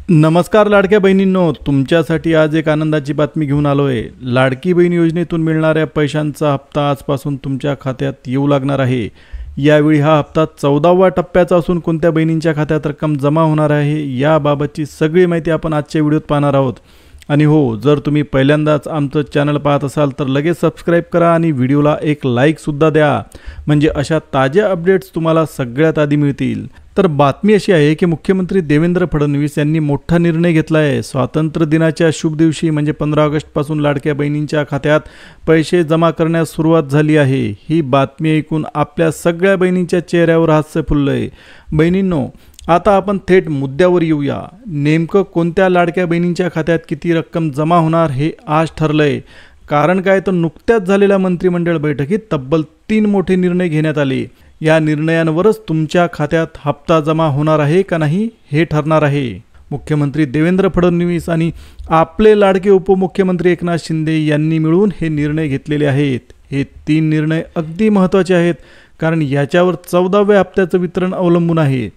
नमस्कार लाडक्या बहिणींनो, तुमच्यासाठी आज एक आनंदाची बातमी घेऊन आलो आहे। लाडकी बहीण योजनेतून मिळणाऱ्या पैशांचा हप्ता आजपासून तुमच्या खात्यात येऊ लागणार आहे। यावेळी हा हप्ता 14व्या टप्प्याचा असून कोणत्या बहिणींच्या खात्यात रक्कम जमा होणार आहे याबाबतची सगळी माहिती आपण आजच्या व्हिडिओत पाहणार आहोत। आणि हो, जर तुम्ही पहिल्यांदाच आमचं चॅनल पाहत असाल तर लगेच सबस्क्राइब करा आणि व्हिडिओला एक लाईक सुद्धा द्या, म्हणजे अशा ताज्या अपडेट्स तुम्हाला सगळ्यात आधी मिळतील। तर बातमी अशी आहे की मुख्यमंत्री देवेंद्र फडणवीस यांनी मोठा निर्णय घेतला आहे। स्वातंत्र्य दिनाच्या शुभ दिवशी म्हणजे 15 ऑगस्ट पासून लाडक्या बहिणींच्या खात्यात पैसे जमा करण्यास सुरुवात झाली आहे। ही बातमी ऐकून आपल्या सगळ्या बहिणींच्या चेहऱ्यावर हास्य फुललंय। बहिणींनो, आता आपण थेट मुद्द्यावर येऊया। नेमकं कोणत्या लाडक्या बहिणींच्या खात्यात किती रक्कम जमा होणार हे आज ठरलंय। कारण काय, तर नुकत्याच झालेल्या मंत्रिमंडळ बैठकीत तब्बल 3 मोठे निर्णय घेण्यात आले। या निर्णयांवरच तुमच्या खात्यात हप्ता जमा होणार आहे का नाही हे ठरणार आहे। मुख्यमंत्री देवेंद्र फडणवीस आणि आपले लाडके उपमुख्यमंत्री एकनाथ शिंदे यांनी मिळून हे निर्णय घेतलेले आहेत। हे 3 निर्णय अगदी महत्त्वाचे आहेत, कारण याच्यावर 14व्या हप्त्याचं वितरण अवलंबून आहे।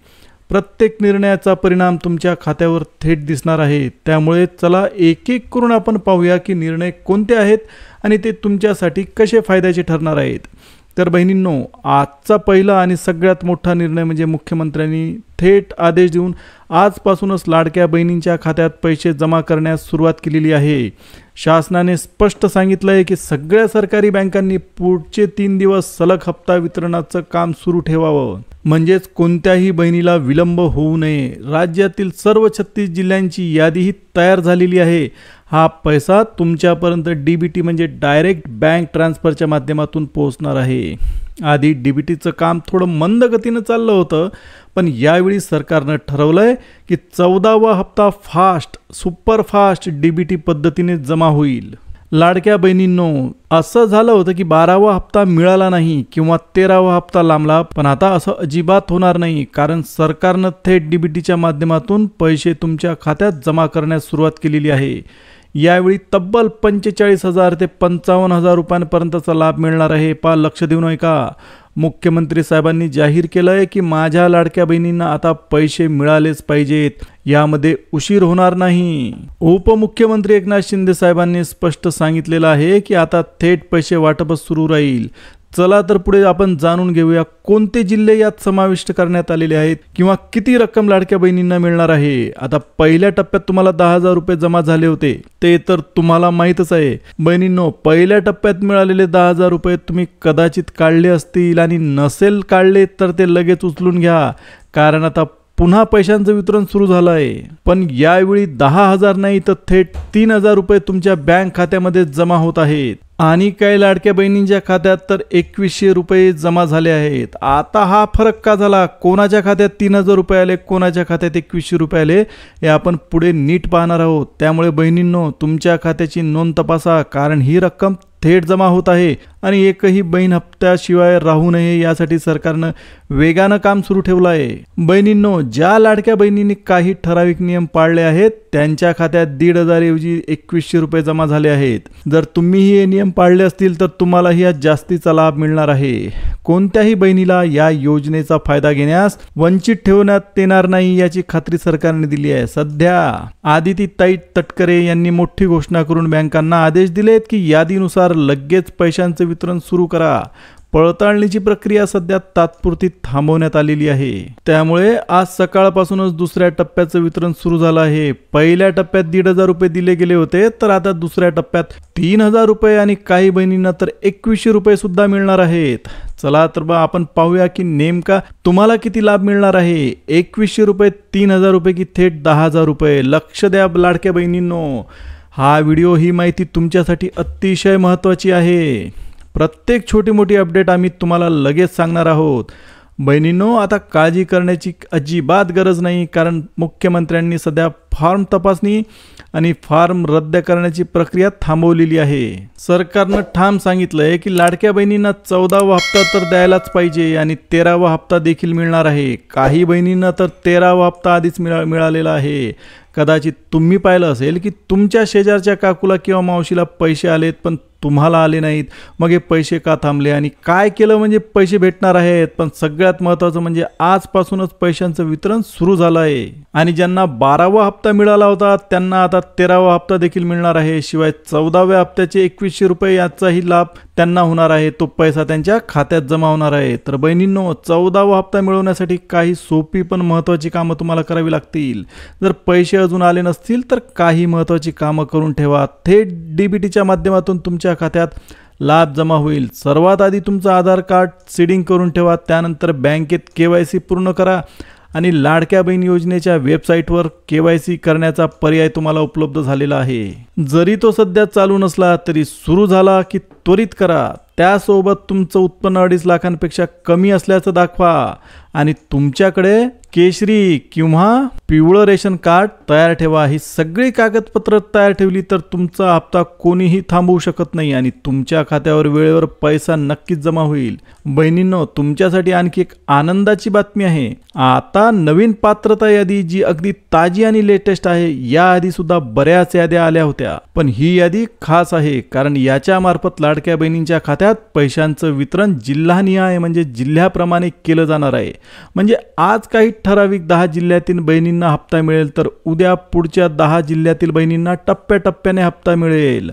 प्रत्येक निर्णयाचा परिणाम तुमच्या खात्यावर थेट दिसणार आहे। त्यामुळे चला एक एक करून आपण पाहूया की निर्णय कोणते आहेत आणि ते तुमच्यासाठी कसे फायद्याचे ठरणार आहेत। तर बहिणींनो, आजचा पहिला आणि सगळ्यात मोठा निर्णय म्हणजे मुख्यमंत्र्यांनी थेट आदेश देऊन आजपासूनच लाडक्या बहिणींच्या खात्यात पैसे जमा करण्यास सुरुवात केलेली आहे। शासनाने स्पष्ट सांगितलं आहे की सगळ्या सरकारी बँकांनी पुढचे 3 दिवस सलग हप्ता वितरणाचं काम सुरू ठेवावं, म्हणजेच कोणत्याही बहिणीला विलंब होऊ नये। राज्यातील सर्व 36 जिल्ह्यांची यादीही तयार झालेली आहे। हा पैसा तुमच्यापर्यंत डीबीटी म्हणजे डायरेक्ट बँक ट्रान्सफरच्या माध्यमातून पोहोचणार आहे। आधी डीबीटीचं काम थोडं मंद गतीनं चाललं होतं, पण यावेळी सरकारनं ठरवलंय की 14वा हप्ता सुपर फास्ट डीबीटी पद्धतीने जमा होईल। लाडक्या बहिणींनो, असं झालं होतं की 12वा हप्ता मिळाला नाही किंवा 13वा हप्ता लांबला, पण आता असं अजिबात होणार नाही, कारण सरकारनं थेट डीबीटीच्या माध्यमातून पैसे तुमच्या खात्यात जमा करण्यास सुरुवात केलेली आहे। यावेळी तब्बल 45,000 ते 55,000 रुपयांपर्यंतचा लाभ मिळणार आहे। लक्ष देऊन ऐका, मुख्यमंत्री साहेबांनी जाहीर केलं आहे की माझ्या लाडक्या बहिणींना आता पैसे मिळालेच पाहिजेत, यामध्ये उशीर होणार नाही। उपमुख्यमंत्री एकनाथ शिंदे साहेबांनी स्पष्ट सांगितलेलं आहे की आता थेट पैसे वाटपच सुरू राहील। चला तर पुढे आपण जाणून घेऊया कोणते जिल्हे यात समाविष्ट करण्यात आलेले आहेत किंवा किती रक्कम लाडक्या बहिणींना मिळणार आहे। आता पहिल्या टप्प्यात तुम्हाला 10,000 रुपये जमा झाले होते, ते तर तुम्हाला माहीतच आहे। बहिणींनो, पहिल्या टप्प्यात मिळालेले 10,000 रुपये तुम्ही कदाचित काढले असतील, आणि नसेल काढले तर ते लगेच उचलून घ्या, कारण आता पुन्हा पैशांचं वितरण सुरू झालं आहे। पण यावेळी 10,000 नाही तर थेट 3,000 रुपये तुमच्या बँक खात्यामध्ये जमा होत आहेत। आणि काही लाडक्या बहिणींच्या खात्यात तर 2100 रुपये जमा झाले आहेत। आता हा फरक का झाला, कोणाच्या खात्यात 3,000 रुपये आले, कोणाच्या खात्यात 2100 रुपये आले, हे आपण पुढे नीट पाहणार आहोत। त्यामुळे बहिणींनो, तुमच्या खात्याची नोंद तपासा, कारण ही रक्कम थेट जमा होत आहे आणि एकही बहीण हप्त्याशिवाय राहू नये यासाठी सरकारनं वेगानं काम सुरू ठेवलं आहे। बहिणींनो, ज्या लाडक्या बहिणींनी काही ठराविक नियम पाळले आहेत त्यांच्या खात्यात 1,500 ऐवजी 2100 रुपये जमा झाले आहेत। जर तुम्हीही हे नियम पाळले असतील तर तुम्हालाही यात जास्तीचा लाभ मिळणार आहे। कोणत्याही बहिणीला या योजनेचा फायदा घेण्यास वंचित ठेवण्यात येणार नाही याची खात्री सरकारने दिली आहे। सध्या आदितीताई तटकरे यांनी मोठी घोषणा करून बँकांना आदेश दिलेत की यादीनुसार लगेच पैशांचे वितरण सुरू करा। पडताळणीची प्रक्रिया सध्या तात्पुरती थांबवण्यात आलेली आहे। त्यामुळे आज सकाळपासूनच दुसऱ्या टप्प्याचं वितरण सुरू झालं आहे। पहिल्या टप्प्यात 1,500 रुपये दिले गेले होते, तर आता दुसऱ्या टप्प्यात 3,000 रुपये आणि काही बहिणींना तर 2100 रुपये सुद्धा मिळणार आहेत। चला तर आपण पाहूया की नेमका तुम्हाला किती लाभ मिळणार आहे। 2100 रुपये, 3,000 रुपये की थेट 10,000 रुपये। लक्ष द्या लाडक्या बहिणींनो, हा व्हिडिओ, ही माहिती तुमच्यासाठी अतिशय महत्त्वाची आहे। प्रत्येक छोटी मोठी अपडेट आम्ही तुम्हाला लगेच सांगणार आहोत। बहिणींनो, आता काळजी करण्याची अजिबात गरज नाही, कारण मुख्यमंत्र्यांनी सध्या फॉर्म तपासणी आणि फॉर्म रद्द करण्याची प्रक्रिया थांबवलेली आहे। सरकारनं ठाम सांगितलंय की लाडक्या बहिणींना 14वा हप्ता तर द्यायलाच पाहिजे आणि 13वा हप्ता देखील मिळणार आहे। काही बहिणींना तर 13वा हप्ता आधीच मिळालेला आहे, कदाचित तुम्ही पाहिलं असेल की तुमच्या शेजारच्या काकूला किंवा मावशीला पैसे आलेत पण तुम्हाला आले नाहीत. मग हे पैसे का थांबले आणि काय केलं म्हणजे पैसे भेटणार आहेत. पण सगळ्यात महत्त्वाचं म्हणजे आजपासूनच पैशांचं वितरण सुरू झालं आहे आणि ज्यांना 12वा हप्ता मिळाला होता त्यांना आता 13वा हप्ता देखील मिळणार आहे. शिवाय 14व्या हप्त्याचे 2100 रुपये याचाही लाभ त्यांना होणार आहे. तो पैसा त्यांच्या खात्यात जमा होणार आहे. तर बहिणींनो, 14वा हप्ता मिळवण्यासाठी काही सोपी पण महत्त्वाची कामं तुम्हाला करावी लागतील. जर पैसे अजून आले नसतील तर काही महत्त्वाची कामं करून ठेवा. थेट डीबीटीच्या माध्यमातून तुमच्या खात्यात लाभ जमा होईल. सर्वात आधी तुमचं आधार कार्ड सीडिंग करून ठेवा. त्यानंतर बँकेत KYC पूर्ण करा आणि लाडक्या बहीण योजनेच्या वेबसाईटवर KYC करण्याचा पर्याय तुम्हाला उपलब्ध झालेला आहे. जरी तो सध्या चालू नसला तरी सुरू झाला की त्वरित करा. त्यासोबत तुमचं उत्पन्न 2.5 लाखांपेक्षा कमी असल्याचं दाखवा आणि तुमच्याकडे केशरी किंवा पिवळं रेशन कार्ड तयार ठेवा. ही सगळी कागदपत्र तयार ठेवली तर तुमचा हप्ता कोणीही थांबवू शकत नाही आणि तुमच्या खात्यावर वेळेवर पैसा नक्कीच जमा होईल. बहिणींनो, तुमच्यासाठी आणखी एक आनंदाची बातमी आहे. आता नवीन पात्रता यादी जी अगदी ताजी आणि लेटेस्ट आहे, याआधी सुद्धा बऱ्याच याद्या आल्या होत्या, पण ही यादी खास आहे कारण याच्या मार्फत लाडक्या बहिणींच्या खात्यात पैशांचं वितरण जिल्हानिहाय म्हणजे जिल्ह्याप्रमाणे केलं जाणार आहे. म्हणजे आज काही ठराविक 10 जिल्ह्यातील बहिणींना हप्ता मिळेल तर उद्या पुढच्या 10 जिल्ह्यातील बहिणींना टप्प्याटप्प्याने हप्ता मिळेल.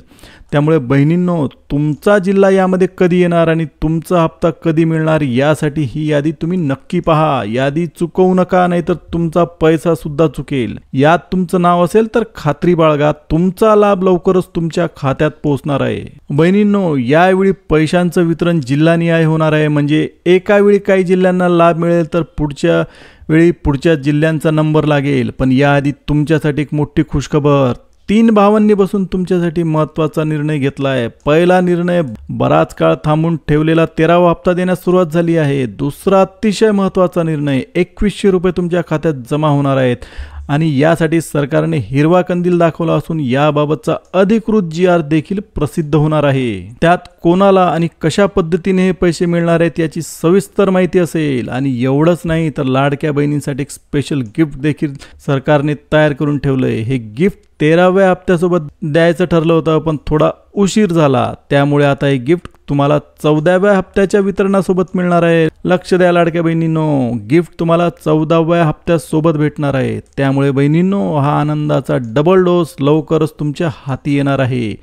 त्यामुळे बहिणींनो, तुमचा जिल्हा यामध्ये कधी येणार आणि तुमचा हप्ता कधी मिळणार यासाठी ही यादी तुम्ही नक्की पहा. यादी चुकवू नका, नाहीतर तुमचा पैसा सुद्धा चुकेल. यात तुमचं नाव असेल तर खात्री बाळगा, तुमचा लाभ लवकरच तुमच्या खात्यात पोहोचणार आहे. बहिणींनो, यावेळी पैशांचं वितरण जिल्हानिहाय होणार आहे. म्हणजे एका वेळी काही जिल्ह्यांना लाभ मिळेल तर पुढच्या वेळी पुढच्या जिल्ह्यांचा नंबर लागेल. पण याआधी तुमच्यासाठी एक मोठी खुशखबर. 3 भावांनी बसून तुमच्यासाठी महत्त्वाचा निर्णय घेतला आहे. पहिला निर्णय, बराच काळ थांबून ठेवलेला 13वा हप्ता देण्यास सुरुवात झाली आहे. दुसरा अतिशय महत्त्वाचा निर्णय, 2100 रुपये तुमच्या खात्यात जमा होणार आहेत आणि यासाठी सरकारने हिरवा कंदील दाखवला असून याबाबतचा अधिकृत GR देखील प्रसिद्ध होणार आहे. त्यात कोणाला आणि कशा पद्धतीने हे पैसे मिळणार आहेत याची सविस्तर माहिती असेल. आणि एवढंच नाही तर लाडक्या बहिणींसाठी एक स्पेशल गिफ्ट देखील सरकारने तयार करून ठेवलंय. हे गिफ्ट 13व्या हप्त्यासोबत द्यायचं ठरलं होतं पण थोडा उशीर झाला, त्यामुळे आता हे गिफ्ट तुम्हाला 14व्या हप्त्याच्या वितरणासोबत मिळणार आहे. लक्ष द्या लाडक्या बहिणींनो, गिफ्ट तुम्हाला 14व्या हप्त्यासोबत भेटणार आहे. त्यामुळे बहिणींनो, हा आनंदाचा डबल डोस लवकरच तुमच्या हाती येणार आहे.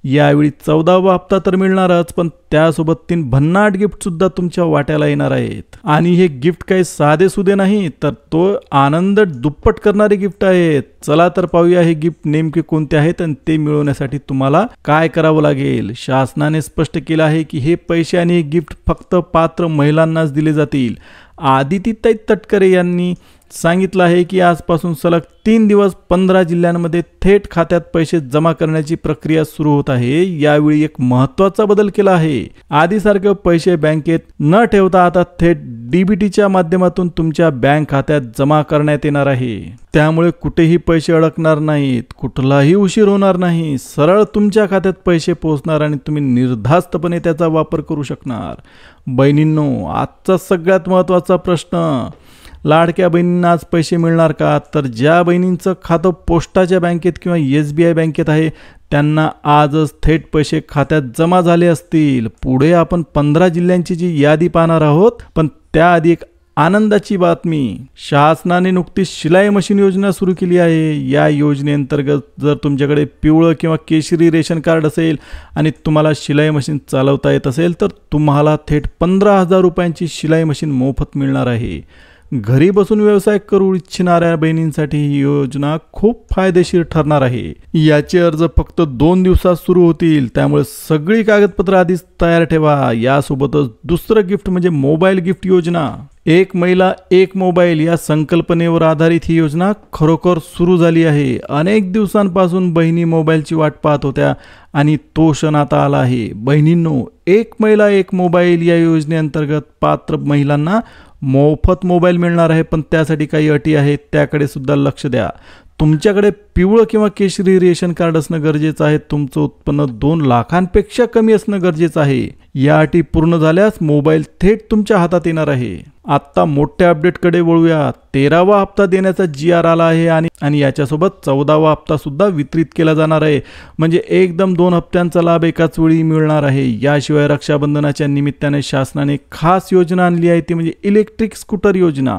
यावेळी 14वा हप्ता तर मिळणारच, पण त्यासोबत 3 भन्नाट गिफ्ट सुद्धा तुमच्या वाट्याला येणार आहेत. आणि हे गिफ्ट काही साधे सुधे नाही तर तो आनंद दुप्पट करणारे गिफ्ट आहेत. चला तर पाहूया हे गिफ्ट नेमके कोणते आहेत आणि ते मिळवण्यासाठी तुम्हाला काय करावं लागेल. शासनाने स्पष्ट केलं आहे की हे पैसे आणि हे गिफ्ट फक्त पात्र महिलांनाच दिले जातील. आदितीताई तटकरे यांनी सांगितलं आहे की आजपासून सलग 3 दिवस 15 जिल्ह्यांमध्ये थेट खात्यात पैसे जमा करण्याची प्रक्रिया सुरू होत आहे. यावेळी एक महत्त्वाचा बदल केला आहे. आधीसारखे पैसे बँकेत न ठेवता आता थेट डीबीटीच्या माध्यमातून तुमच्या बँक खात्यात जमा करण्यात येणार आहे. त्यामुळे कुठेही पैसे अडकणार नाहीत, कुठलाही उशीर होणार नाही. सरळ तुमच्या खात्यात पैसे पोहोचणार आणि तुम्ही निर्धास्तपणे त्याचा वापर करू शकणार. बहिणींनो, आजचा सगळ्यात महत्त्वाचा प्रश्न, लाडक्या बहिणींना आज पैसे मिळणार का? तर ज्या बहिणींचं खातं पोस्टाच्या बँकेत किंवा SBI बँकेत आहे त्यांना आजच थेट पैसे खात्यात जमा झाले असतील. पुढे आपण 15 जिल्ह्यांची जी यादी पाहणार आहोत, पण त्याआधी एक आनंदाची बातमी. शासनाने नुकतीच शिलाई मशीन योजना सुरू केली आहे. या योजनेअंतर्गत जर तुमच्याकडे पिवळं किंवा केशरी रेशन कार्ड असेल आणि तुम्हाला शिलाई मशीन चालवता येत असेल तर तुम्हाला थेट 15,000 रुपयांची शिलाई मशीन मोफत मिळणार आहे. घरी बसून व्यवसाय करू इच्छिणाऱ्या बहिणींसाठी ही योजना खूप फायदेशीर ठरणार आहे. याचे अर्ज फक्त 2 दिवसात सुरू होतील, त्यामुळे सगळी कागदपत्र आधीच तयार ठेवा. यासोबतच दुसरं गिफ्ट म्हणजे मोबाईल गिफ्ट योजना. एक महिला एक मोबाईल या संकल्पनेवर आधारित ही योजना खरोखर सुरू झाली आहे. अनेक दिवसांपासून बहिणी मोबाईलची वाट पाहत होत्या आणि तो क्षण आता आला आहे. बहिणींनो, एक महिला एक मोबाईल या योजनेअंतर्गत पात्र महिलांना मोफत मोबाईल मिळणार आहे, पण त्यासाठी काही अटी आहेत, त्याकडे सुद्धा लक्ष द्या. तुमच्याकडे पिवळं किंवा केशरी रेशन कार्ड असणं गरजेचं आहे. तुमचं उत्पन्न 2 लाखांपेक्षा कमी असणं गरजेचं आहे. या अटी पूर्ण झाल्यास मोबाईल थेट तुमच्या हातात येणार आहे. आत्ता मोठ्या अपडेटकडे वळूया. 13वा हप्ता देण्याचा GR आला आहे आणि याच्यासोबत 14वा हप्ता सुद्धा वितरित केला जाणार आहे. म्हणजे एकदम 2 हप्त्यांचा लाभ एकाच वेळी मिळणार आहे. याशिवाय रक्षाबंधनाच्या निमित्ताने शासनाने खास योजना आणली आहे, ती म्हणजे इलेक्ट्रिक स्कूटर योजना.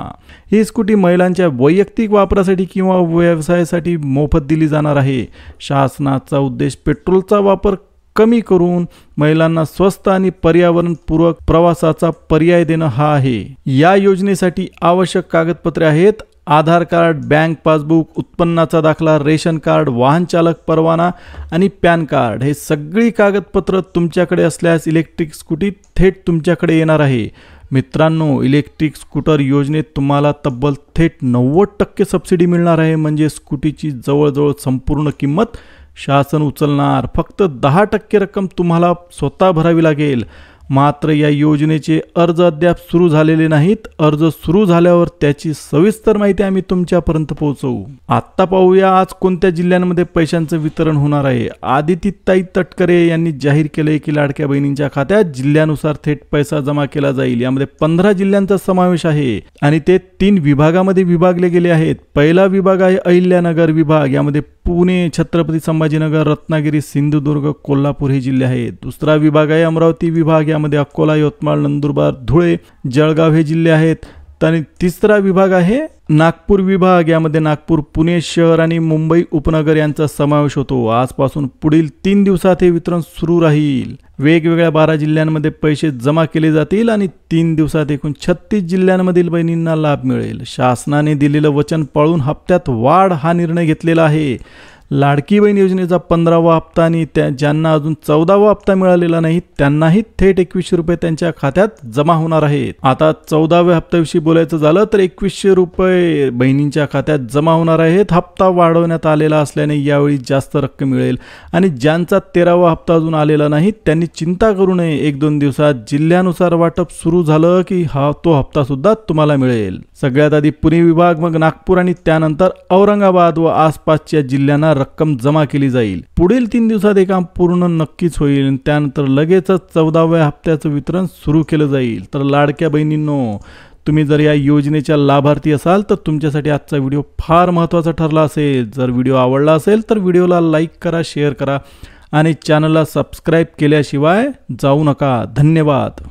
ही स्कूटी महिलांच्या वैयक्तिक वापरासाठी किंवा व्यवसायासाठी मोफत दिली जाणार आहे. शासनाचा उद्देश पेट्रोलचा वापर कमी करून महिलांना स्वस्त आणि पर्यावरणपूरक प्रवासाचा पर्याय देणं हा आहे. या योजनेसाठी आवश्यक कागदपत्रे आहेत: आधार कार्ड, बँक पासबुक, उत्पन्नाचा दाखला, रेशन कार्ड, वाहन चालक परवाना आणि पॅन कार्ड. हे सगळी कागदपत्र तुमच्याकडे असल्यास इलेक्ट्रिक स्कूटी थेट तुमच्याकडे येणार आहे. मित्रांनो, इलेक्ट्रिक स्कूटर योजनेत तुम्हाला तब्बल थेट 90% सबसिडी मिळणार आहे. म्हणजे स्कूटीची जवळजवळ संपूर्ण किंमत शासन उचलणार. फक्त 10% रक्कम तुम्हाला स्वतः भरावी लागेल. मात्र या योजनेचे अर्ज अद्याप सुरू झालेले नाहीत. अर्ज सुरू झाल्यावर त्याची सविस्तर माहिती आम्ही तुमच्यापर्यंत पोहोचवू. आत्ता पाहूया आज कोणत्या जिल्ह्यांमध्ये पैशांचं वितरण होणार आहे. आदितीताई तटकरे यांनी जाहीर केले की लाडक्या बहिणींच्या खात्यात जिल्ह्यानुसार थेट पैसा जमा केला जाईल. यामध्ये 15 जिल्ह्यांचा समावेश आहे आणि ते 3 विभागामध्ये विभागले गेले आहेत. पहिला विभाग आहे अहिल्यानगर विभाग. यामध्ये पुणे, छत्रपती संभाजीनगर, रत्नागिरी, सिंधुदुर्ग, कोल्हापूर हे जिल्हे आहेत. दुसरा विभाग आहे अमरावती विभाग. यामध्ये अकोला, यवतमाळ, नंदुरबार, धुळे, जळगाव हे जिल्हे आहेत. आणि तिसरा विभाग आहे नागपूर विभाग. यामध्ये नागपूर, पुणे शहर आणि मुंबई उपनगर यांचा समावेश होतो. आजपासून पुढील 3 दिवसात हे वितरण सुरू राहील. वेगवेगळ्या 12 जिल्ह्यांमध्ये पैसे जमा केले जातील आणि 3 दिवसात एकूण 36 जिल्ह्यांमधील बहिणींना लाभ मिळेल. शासनाने दिलेलं वचन पाळून हप्त्यात वाढ हा निर्णय घेतलेला आहे. लाडकी बहीण योजनेचा 15वा हप्ता आणि ज्यांना अजून 14वा हप्ता मिळालेला नाही त्यांनाही थेट 2100 रुपये त्यांच्या खात्यात जमा होणार आहेत. आता 14व्या हप्त्याविषयी बोलायचं झालं तर 2100 रुपये बहिणींच्या खात्यात जमा होणार आहेत. हप्ता वाढवण्यात आलेला असल्याने यावेळी जास्त रक्कम मिळेल. आणि ज्यांचा 13वा हप्ता अजून आलेला नाही त्यांनी चिंता करू नये. 1-2 दिवसात जिल्ह्यानुसार वाटप सुरू झालं की तो हप्ता सुद्धा तुम्हाला मिळेल. सगळ्यात आधी पुणे विभाग, मग नागपूर आणि त्यानंतर औरंगाबाद व आसपासच्या जिल्ह्यांना रक्कम जमा केली जाईल. पुढील 3 दिवसात हे काम पूर्ण नक्कीच होईल. त्यानंतर लगेचच 14व्या हप्त्याचं वितरण सुरू केलं जाईल. तर लाडक्या बहिणींनो, तुम्ही जर या योजनेच्या लाभार्थी असाल तर तुमच्यासाठी आजचा व्हिडिओ फार महत्त्वाचा ठरला असेल. जर व्हिडिओ आवडला असेल तर व्हिडिओला लाईक करा, शेअर करा आणि चॅनलला सबस्क्राईब केल्याशिवाय जाऊ नका. धन्यवाद.